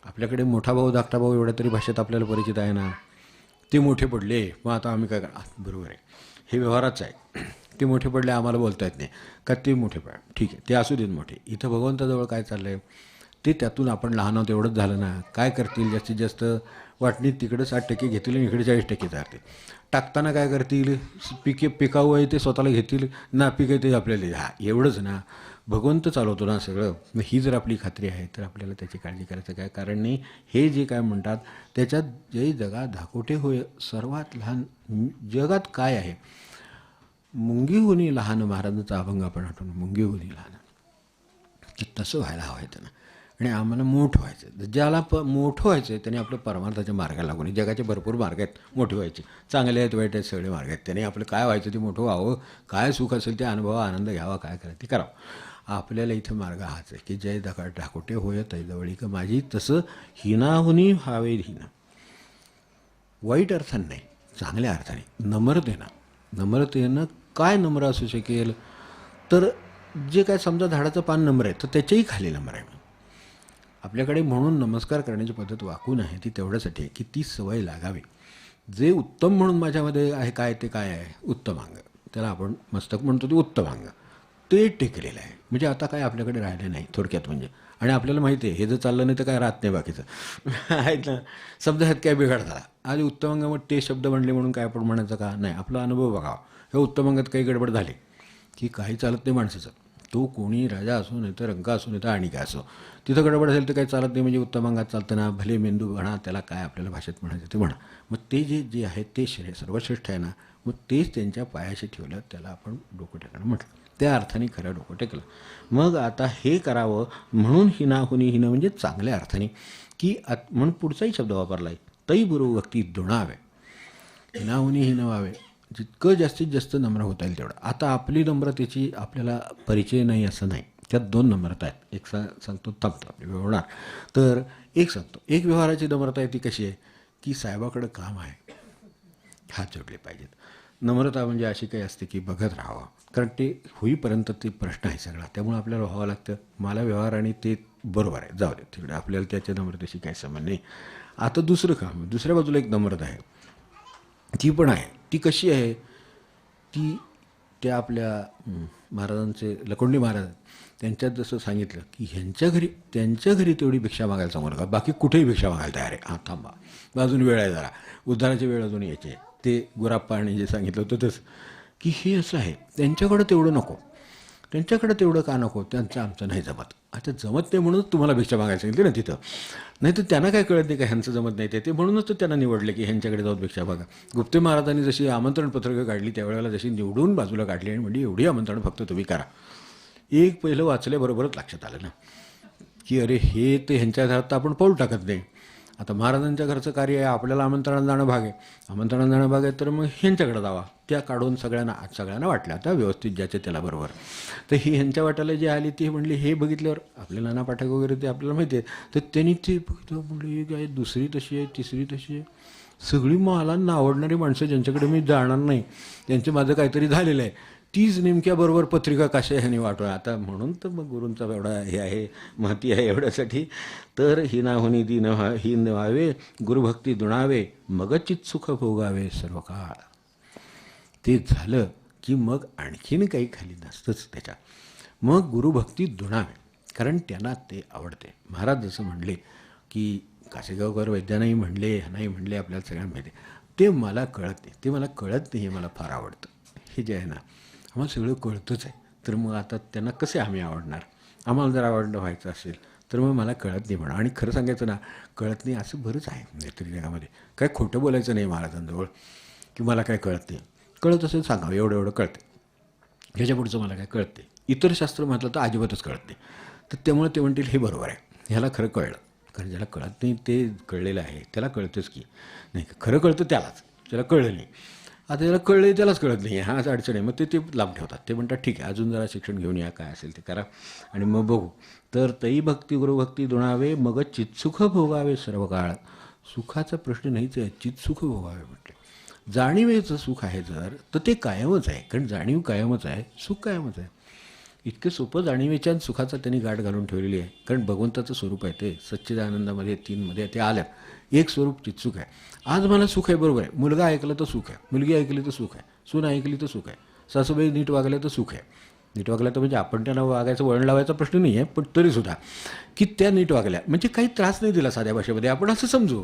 आपल्याकडे मोठा भाऊ धाकटा भाऊ एवढ्या तरी भाषेत आपल्याला परिचित आहे ना, ते मोठे पडले मग आता आम्ही काय करा, बरोबर आहे, हे व्यवहाराचं आहे, ते मोठे पडले आम्हाला बोलता येत नाही का, ते मोठे पड ठीक आहे, ते असू देत मोठे. इथं भगवंताजवळ काय चाललं आहे ते, त्यातून आपण लहान आहोत एवढंच झालं ना. काय करतील, जास्तीत जास्त वाटणीत तिकडं 60% घेतील आणि इकडे 40% चालतील. टाकताना काय करतील, पिकाऊ आहे ते स्वतःला घेतील, नापीक आहे ते आपल्याला, हा एवढंच ना. भगवंत चालवतो ना सगळं. मग ही जर आपली खात्री आहे तर आपल्याला त्याची काळजी करायचं काय कारण नाही. हे जे काय म्हणतात त्याच्यात जय जगा धाकोटे होय, सर्वात लहान जगात काय आहे, मुंगी होणी लहान, महाराजांचा अभंग आपण आठवून, मुंगी होणी लहान, की तसं व्हायला हवं आहे त्यांना. आणि आम्हाला मोठं व्हायचं, ज्याला मोठं व्हायचं आहे त्याने आपलं परमार्थाच्या मार्गाला लागून, जगाचे भरपूर मार्ग आहेत मोठे व्हायचे, चांगले आहेत वाईट आहेत सगळे मार्ग आहेत, त्याने आपलं काय व्हायचं ते मोठं व्हावं, काय सुख असेल ते अनुभवा, आनंद घ्यावा, काय करायचं ते करावं. आपल्याला इथं मार्ग हाच आहे की जय धाकोटे होय तैजवळीक माझी, तसं हिनाहुनी व्हावे हिना, वाईट अर्थाने नाही, चांगल्या अर्थाने, नम्रतेनं काय नम्र असू शकेल, तर जे काय समजा झाडाचं पान नम्र आहे तर त्याच्याही खाली नम्र आहे. आपल्याकडे म्हणून नमस्कार करण्याची पद्धत वाकून आहे ती तेवढ्यासाठी आहे की ती सवय लागावी. जे उत्तम म्हणून माझ्यामध्ये आहे काय ते काय आहे, उत्तमांग, त्याला आपण मस्तक म्हणतो ते उत्तमांग, ते टेकलेलं आहे. म्हणजे आता काय आपल्याकडे राहिलं नाही थोडक्यात म्हणजे. आणि आपल्याला माहिती आहे हे जर चाललं नाही तर काय राहत नाही बाकीचं आहेत ना. शब्द ह्यात काय बिघाड झाला आधी उत्तमांगामध्ये ते शब्द म्हणले म्हणून काय आपण म्हणायचं का नाही. आपला अनुभव बघावा, ह्या उत्तमांगात काही गडबड झाली की काही चालत नाही माणसाचं. तो कोणी राजा असो नाही तर रंका असो नाही तर आणि काय असो, तिथं गडबड असेल तर काही चालत नाही. म्हणजे उत्तमांगात चालतं ना, भले मेंदू म्हणा, त्याला काय आपल्याला भाषेत म्हणायचं ते म्हणा. मग ते जे आहे ते सर्वश्रेष्ठ आहे ना, मग तेच त्यांच्या पायाशी ठेवलं, त्याला आपण डोकं टेकणं म्हटलं. त्या अर्थाने खरं डोकं टेकलं. मग आता हे करावं म्हणून हिनाहुनी हिनं म्हणजे चांगल्या अर्थाने की म्हणून पुढचाही शब्द वापरला आहे, तै गुरु भक्ती दुणावे, हिनाहुनी हिनं व्हावे. जितकं जास्तीत जास्त नम्र होता येईल तेवढं. आता आपली नम्रतेची आपल्याला परिचय नाही असं नाही, त्यात 2 नम्रता आहेत. एक सांगतो थांबतो आपले व्यवहार, तर एक सांगतो. एक व्यवहाराची नम्रता आहे ती कशी आहे की साहेबाकडं काम आहे, हात जोडले पाहिजेत. नम्रता म्हणजे अशी काही असते की बघत राहावं, कारण ते होईपर्यंत ते प्रश्न आहे सगळा, त्यामुळे आपल्याला व्हावं लागतं. मला व्यवहार आणि ते बरोबर आहे, जाऊ दे तिकडे, आपल्याला त्याच्या नम्रतेशी काही संबंध नाही. आता दुसरं काम, दुसऱ्या बाजूला एक नम्रता आहे, ती पण आहे. ती कशी आहे, ती त्या आपल्या महाराजांचे लकोंडी महाराज त्यांच्यात जसं सांगितलं की त्यांच्या घरी तेवढी भिक्षा मागायला सांगू नका, बाकी कुठेही भिक्षा मागायला तयार आहे. हां थांबा, अजून वेळ आहे, जरा उद्धाराची वेळ अजून यायची आहे. ते गुराप्पा आणि जे सांगितलं होतं तसं की हे असं आहे, त्यांच्याकडं तेवढं नको, त्यांच्याकडं तेवढं का नको, त्यांचं आमचं नाही जमत. आता जमत नाही म्हणूनच तुम्हाला भिक्षा मागायला सांगितली ना तिथं, नाही तर त्यांना काय कळत नाही का ह्यांचं जमत नाही ते म्हणूनच तर त्यांना निवडले की ह्यांच्याकडे जाऊन भिक्षा मागा. गुप्ते महाराजांनी जशी आमंत्रण पत्रकं काढली त्यावेळेला जशी निवडून बाजूला काढली आणि म्हणजे एवढी आमंत्रण फक्त तुम्ही करा. एक पहिलं वाचल्याबरोबरच लक्षात आलं ना की अरे हे ते ह्यांच्या घरात तर आपण पाऊल टाकत नाही. आता महाराजांच्या घरचं कार्य आहे, आपल्याला आमंत्रणात जाणं भाग आहे, आमंत्रणात जाणं भाग आहे, तर मग ह्यांच्याकडे जावा. त्या काढून सगळ्यांना वाटल्या आता व्यवस्थित ज्याच्या त्याला बरोबर. तर ही ह्यांच्या वाट्याला जी आली ती म्हणली, हे बघितल्यावर आपले नाना पाठक वगैरे ते आपल्याला माहिती आहे, तर त्यांनी ते बघितलं, म्हणलं एक आहे, दुसरी तशी आहे, तिसरी तशी आहे, सगळी मला आवडणारी माणसं ज्यांच्याकडे मी जाणार नाही, त्यांचं माझं काहीतरी झालेलं आहे, तीच नेमक्या बरोबर पत्रिका कशा ह्याने वाटवा. आता म्हणून तर मग गुरूंचा एवढा हे आहे, महती आहे एवढ्यासाठी. तर हिनाहुनी दिन ही व्हावे, गुरुभक्ती दुणावे, मगचित सुख भोगावे सर्व काळ. ते झालं की मग आणखीन काही खाली नसतंच त्याच्यात. मग गुरुभक्ती दुणावे, कारण त्यांना ते आवडते. महाराज जसं म्हणले की कासेगावकर वैद्यानाही म्हणले, ह्यानाही म्हणले, आपल्याला सगळ्यांना माहिती आहे, ते मला कळत नाही, ते मला कळत नाही, हे मला फार आवडतं. हे जे आहे ना, आम्हाला सगळं कळतंच आहे, तर मग आता त्यांना कसे आम्ही आवडणार. आम्हाला जर आवडणं व्हायचं असेल तर मग मला कळत नाही म्हणा. आणि खरं सांगायचं ना, कळत नाही असं बरंच आहे मैत्री जगामध्ये. काय खोटं बोलायचं नाही महाराजांजवळ की मला काय कळत नाही. कळत असेल सांगावं, एवढं एवढं कळतं, ह्याच्या पुढचं मला काय कळत नाही. इतर शास्त्र म्हटलं तर अजिबातच कळत नाही. तर त्यामुळे ते म्हणतील हे बरोबर आहे, ह्याला खरं कळलं. कारण ज्याला कळत नाही ते कळलेलं आहे, त्याला कळतंच की नाही, खरं कळतं त्यालाच, ज्याला कळलं नाही. आता ज्याला कळलं त्यालाच कळत नाही, हाच अडचण आहे. मग ते लांब ठेवतात. ते म्हणतात ठीक आहे, अजून जरा शिक्षण घेऊन या, काय असेल ते करा आणि मग बघू. तर तई भक्ती गुरुभक्ती दुणावे, मग चित्सुख भोगावे सर्व काळ. सुखाचा प्रश्न नाहीच आहे, चित्सुख भोगावे म्हटले. जाणीवेचं सुख आहे जर, तर ते कायमच आहे, कारण जाणीव कायमच आहे, सुख कायमच आहे. इतकं सोपं जाणीवेच्या आणि सुखाचा त्यांनी गाठ घालून ठेवलेली आहे. कारण भगवंताचं स्वरूप आहे ते, सच्चिदानंदामध्ये 3मध्ये ते आल्या. एक स्वरूप चित्सुख आहे. आज मला सुख आहे, बरोबर आहे, मुलगा ऐकलं तर सुख आहे, मुलगी ऐकली तर सुख आहे, सून ऐकली तर सुख आहे, सासूबाई नीट वागल्या तर सुख आहे. नीट वागल्या तर म्हणजे आपण त्यांना वागायचं वळण लावायचा प्रश्न नाही आहे, पण तरीसुद्धा की त्या नीट वागल्या म्हणजे काही त्रास नाही दिला साध्या भाषेमध्ये. आपण असं समजू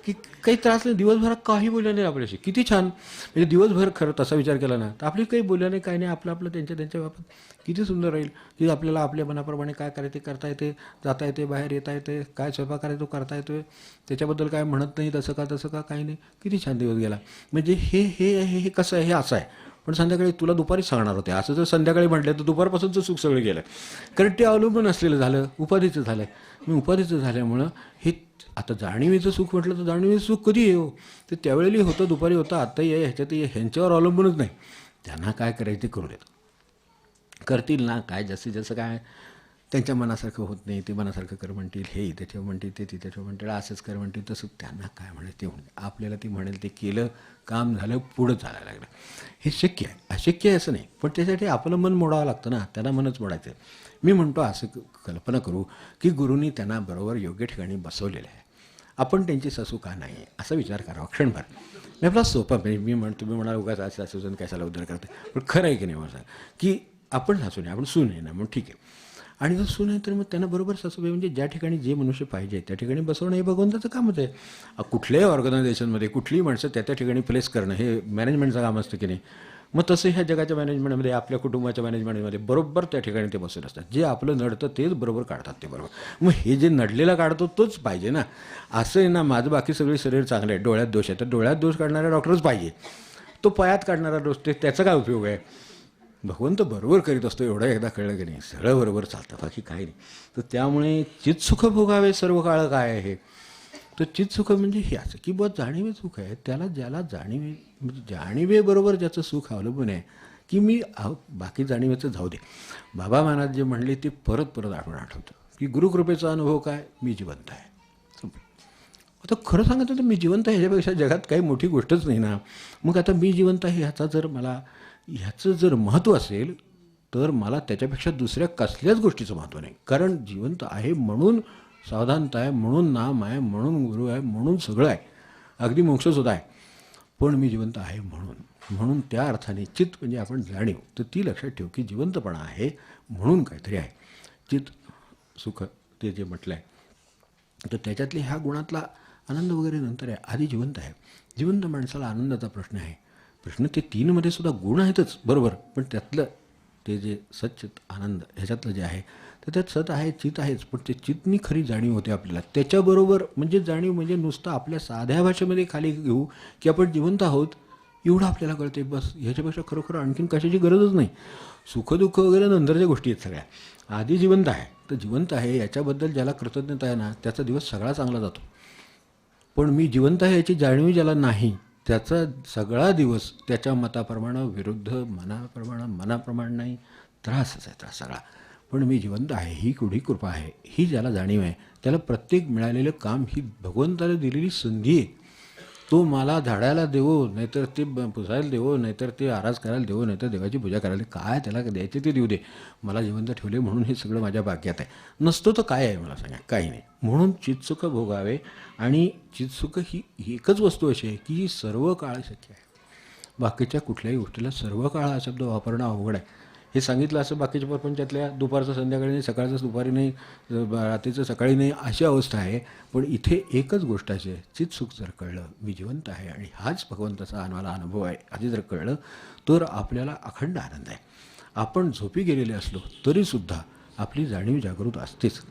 की काही त्रास नाही, दिवसभरात काही बोलल्या नाही आपल्याशी, किती छान. म्हणजे दिवसभर खरं तसा विचार केला ना तर आपली काही बोलल्या नाही, काही नाही, आपलं त्यांच्या बाबत किती सुंदर राहील की आपल्याला आपल्या मनाप्रमाणे काय करायचं ते करता येते, जाता येते, बाहेर येता येते, काय स्वयंपाक करायचो करता येतो, त्याच्याबद्दल काय म्हणत नाही, तसं का काही नाही, किती छान दिवस गेला. म्हणजे हे हे हे कसं आहे, हे असं आहे. पण संध्याकाळी तुला दुपारीच सांगणार होते, असं जर संध्याकाळी म्हटलं तर दुपारपासूनचं सुख सगळं गेलं. कारण ते अवलंबून असलेलं झालं, उपाधीचं झालं. मी उपाधीचं झाल्यामुळं हे आता जाणीवेचं सुख म्हटलं तर जाणीवेचं सुख कधी येऊ, तर त्यावेळेला होतं, दुपारी होतं, आत्ताही आहे, ह्याच्यातही ह्यांच्यावर अवलंबूनच नाही. त्यांना काय करायचं ते करू देत, करतील ना. काय जास्तीत जास्त काय त्यांच्या मनासारखं होत नाही, ते मनासारखं कर म्हणतील, हे त्याच्यावर म्हणतील, ते त्याच्यावर म्हणतील, असंच कर म्हणतील, तसं त्यांना काय म्हणेल ते म्हणेल. आपल्याला ते म्हणेल ते केलं, काम झालं, पुढं चालायला लागलं. हे शक्य आहे, अशक्य आहे असं नाही. पण त्यासाठी आपलं मन मोडावं लागतं ना, त्यांना मनच मोडायचं. मी म्हणतो असं कल्पना करू की गुरुनी त्यांना बरोबर योग्य ठिकाणी बसवलेलं आहे, आपण त्यांची सासू का नाही असा विचार करावा क्षणभर. मी आपला सोपा म्हणजे मी म्हणतो, तुम्ही म्हणाल उगाच आज सासूजण कशाला उद्धार करते, पण खरं आहे की नाही मला सांग की आपण सासू नाही, आपण सून आहे ना, म्हणून ठीक आहे. आणि जर सून आहे तर मग त्यांना बरोबर सासूबाई म्हणजे ज्या ठिकाणी जे मनुष्य पाहिजे त्या ठिकाणी बसवणं हे भगवंताचं कामच आहे. कुठल्याही ऑर्गनायझेशनमध्ये कुठलीही माणसं त्या ठिकाणी प्लेस करणं हे मॅनेजमेंटचं काम असतं की नाही. मग तसं ह्या जगाच्या मॅनेजमेंटमध्ये, आपल्या कुटुंबाच्या मॅनेजमेंटमध्ये बरोबर त्या ठिकाणी ते बसून असतात. जे आपलं नडतं तेच बरोबर काढतात ते बरोबर. मग हे जे नडलेला काढतो तोच पाहिजे ना. असं आहे ना, माझं बाकी सगळे शरीर चांगलं आहे, डोळ्यात दोष आहे, तर डोळ्यात दोष काढणारा डॉक्टरच पाहिजे. तो पायात काढणारा दोष त्याचा काय उपयोग आहे. भगवंत बरोबर करीत असतो, एवढं एकदा कळलं की नाही, सगळं बरोबर चालतं, बाकी काही नाही. तर त्यामुळे चित्सुख भोगावे सर्व काळ काय आहे. तर चित्सुख म्हणजे हे असं की बस जाणीवे सुख आहे, त्याला ज्याला जाणीवे म्हणजे जाणीवेबरोबर ज्याचं सुख अवलंबून आहे की मी बाकी जाणीवेचं जाऊ दे. बाबा महाराज जे म्हणले ते परत परत आठवतं की गुरुकृपेचा अनुभव काय, मी जिवंत आहे. आता खरं सांगायचं तर मी जिवंत आहे ह्याच्यापेक्षा जगात काही मोठी गोष्टच नाही ना. मग आता मी जिवंत आहे ह्याचं जर महत्त्व असेल तर मला त्याच्यापेक्षा दुसऱ्या कसल्याच गोष्टीचं महत्त्व नाही. कारण जिवंत आहे म्हणून सावधानता आहे, म्हणून नाम आहे, म्हणून गुरु आहे, म्हणून सगळं आहे, अगदी मोक्षसुद्धा आहे. पण मी जिवंत आहे म्हणून त्या अर्थाने चित्त म्हणजे आपण जाणीव, तर ती लक्षात ठेवू की जिवंतपणा आहे म्हणून काहीतरी आहे. चित्त सुख ते जे म्हटलं आहे तर त्याच्यातल्या ह्या गुणातला आनंद वगैरे नंतर आहे. आधी जिवंत आहे. जिवंत माणसाला आनंदाचा प्रश्न आहे. प्रश्न ते तीनमध्ये सुद्धा गुण आहेतच बरोबर, पण त्यातलं ते जे सच्चित आनंद ह्याच्यातलं जे आहे तर त्यात सत आहे, चित आहेच, पण ते चितनी खरी जाणीव होते आपल्याला. त्याच्याबरोबर म्हणजे जाणीव म्हणजे नुसतं आपल्या साध्या भाषेमध्ये खाली घेऊ की आपण जिवंत आहोत एवढं आपल्याला कळते बस. ह्याच्यापेक्षा खरोखर आणखीन कशाची गरजच नाही. सुखदुःख वगैरे नंतरच्या गोष्टी आहेत सगळ्या. आधी जिवंत आहे, तर जिवंत आहे याच्याबद्दल ज्याला कृतज्ञता आहे ना त्याचा दिवस सगळा चांगला जातो. पण मी जिवंत आहे याची जाणीव ज्याला नाही त्याचा सगळा दिवस त्याच्या मताप्रमाणे विरुद्ध, मनाप्रमाणे नाही, त्रासच आहे त्रास सगळा. पण मी जिवंत आहे ही केवढी कृपा आहे ही ज्याला जाणीव आहे त्याला प्रत्येक मिळालेलं काम ही भगवंताने दिलेली संधी आहे. तो मला झाडायला देवो, नाहीतर ते पुसायला देवो, नाहीतर ते आरास करायला देवो, नाहीतर देवाची पूजा करायला, काय त्याला द्यायचे ते देऊ दे. मला जिवंत ठेवले म्हणून हे सगळं माझ्या भाग्यात आहे. नसतो तर काय आहे मला सांगा, काही नाही. म्हणून चित्सुख भोगावे. आणि चित्सुख ही एकच वस्तू अशी आहे की ही सर्व काळ शक्य आहे. बाकीच्या कुठल्याही गोष्टीला सर्व काळ हा शब्द वापरणं अवघड आहे. हे सांगितलं असं बाकीच्या प्रपंचातल्या दुपारचं संध्याकाळी नाही, सकाळचं दुपारी नाही, रात्रीचं सकाळी नाही अशी अवस्था आहे. पण इथे एकच गोष्ट अशी आहे, चित्सुख जर कळलं मी जिवंत आहे आणि हाच भगवंताचा आम्हाला अनुभव आहे आधी जर कळलं तर आपल्याला अखंड आनंद आहे. आपण झोपी गेलेले असलो तरीसुद्धा आपली जाणीव जागृत असतेच.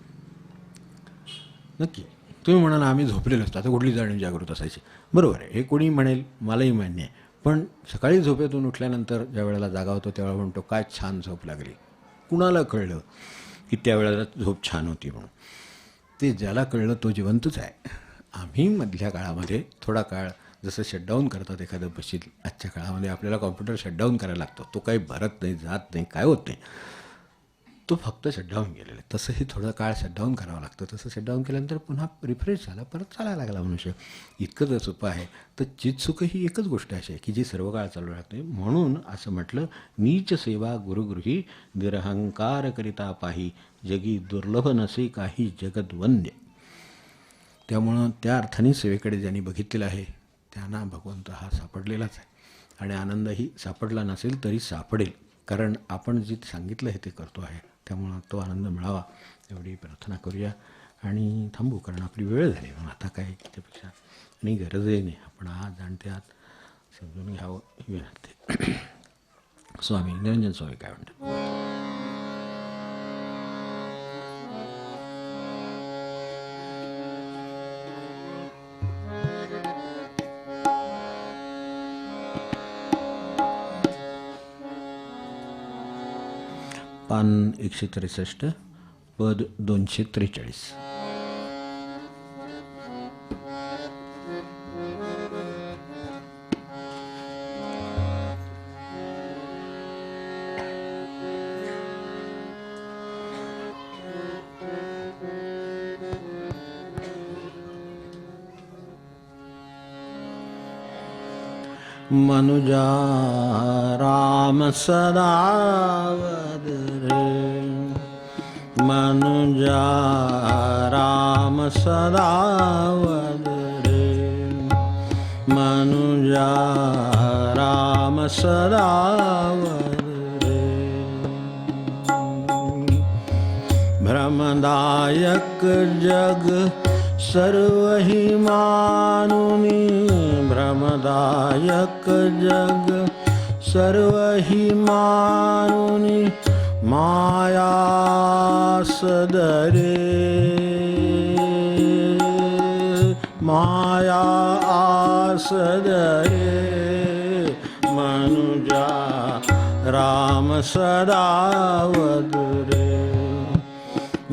नक्की तुम्ही म्हणाल आम्ही झोपलेलो असतो, आता कुठली जाणीव जागृत असायची. बरोबर आहे, हे कोणी म्हणेल, मलाही मान्य आहे. पण सकाळी झोपेतून उठल्यानंतर ज्या वेळेला जागा होतो त्यावेळेला म्हणतो काय छान झोप लागली. कुणाला कळलं की त्यावेळेला झोप छान होती म्हणून. ते ज्याला कळलं तो जिवंतच आहे. आम्ही मधल्या काळामध्ये थोडा काळ जसं शटडाऊन करतात एखादं बशील, आजच्या काळामध्ये आपल्याला कॉम्प्युटर शटडाऊन करायला लागतो. तो काही भरत नाही, जात नाही, काय होत नाही, तो फक्त शटडाऊन गेलेला आहे. तसंही थोडा काळ शटडाऊन करावं लागतं. तसं शटडाऊन केल्यानंतर पुन्हा रिफ्रेश झाला, परत चालायला लागला मनुष्य. इतकं जर सोपं आहे. तर चित्सुख ही एकच गोष्ट अशी आहे की जी सर्व काळ चालू राहते. म्हणून असं म्हटलं, नीच सेवा गुरुगृही निरहंकार करिता पाही, जगी दुर्लभ नसे काही जगद्वंद्य. त्यामुळं त्या अर्थाने सेवेकडे ज्यांनी बघितलेलं आहे त्यांना भगवंत हा सापडलेलाच आहे. आणि आनंदही सापडला नसेल तरी सापडेल, कारण आपण जे सांगितलं आहे ते करतो आहे. त्यामुळं तो आनंद मिळावा एवढी प्रार्थना करूया आणि थांबू, कारण आपली वेळ झाली. मग आता काय त्यापेक्षा आणि गरजही नाही. आपण आज जाणते आहात, समजून घ्यावं ही विनंती. स्वामी निरंजन स्वामी काय म्हणतात. पान 163 पद 243. मनुजा राम सदा वद रे, मनुजा राम सदा वद रे, मनुजा राम सदा वद रे। भ्रमदायक जग सर्वहि मानुनि, भ्रमदायक जग सर्वहि मानुनि, माया सदरे, माया आसदरे। मनुजा राम सदा वद रे,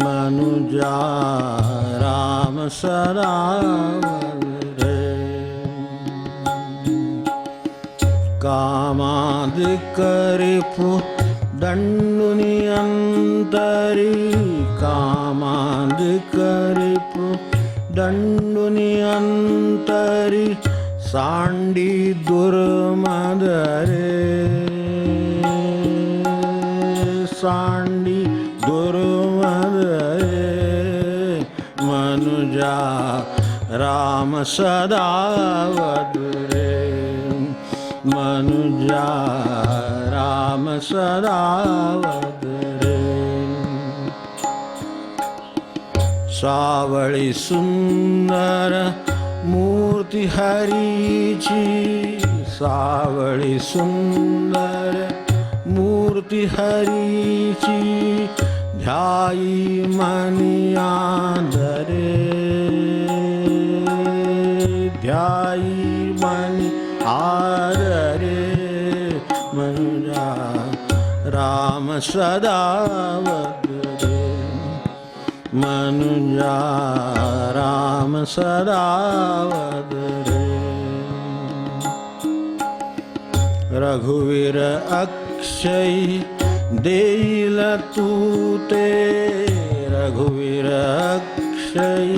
मनुजा राम सदा वद रे। कामादिक रिपु दंडुनि अंतरी, कामादिक रिपु दंडुनि अंतरी, सांडी दुर्मदरे, सांडी दुर्मदरे। मनुजा राम सदा वद रे, मनुजा राम सदा वद रे। सावळी सुंदर मूर्ती हरीची, सावळी सुंदर मूर्ती हरीची, ध्यायी मनी आदरे, ध्यायी मनी आदरे। मनुजा राम सदा वद रे, मनुजा राम सदा वद रे। रघुवीर अक्षय देईल तूते, रघुवीर अक्षय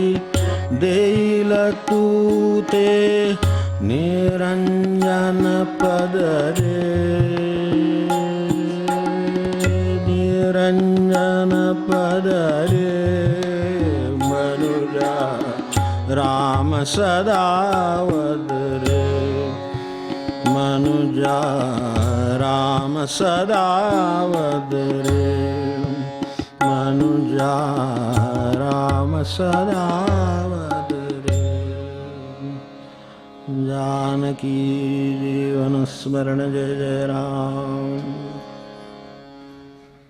देईल तूते, निरंजन पद रे, निरंजन पद रे। मनुजा राम सदा वद रे, मनुजा राम सदा वद रे, मनुजा राम सदा वद रे। जानकी जीवन स्मरण जय जय राम।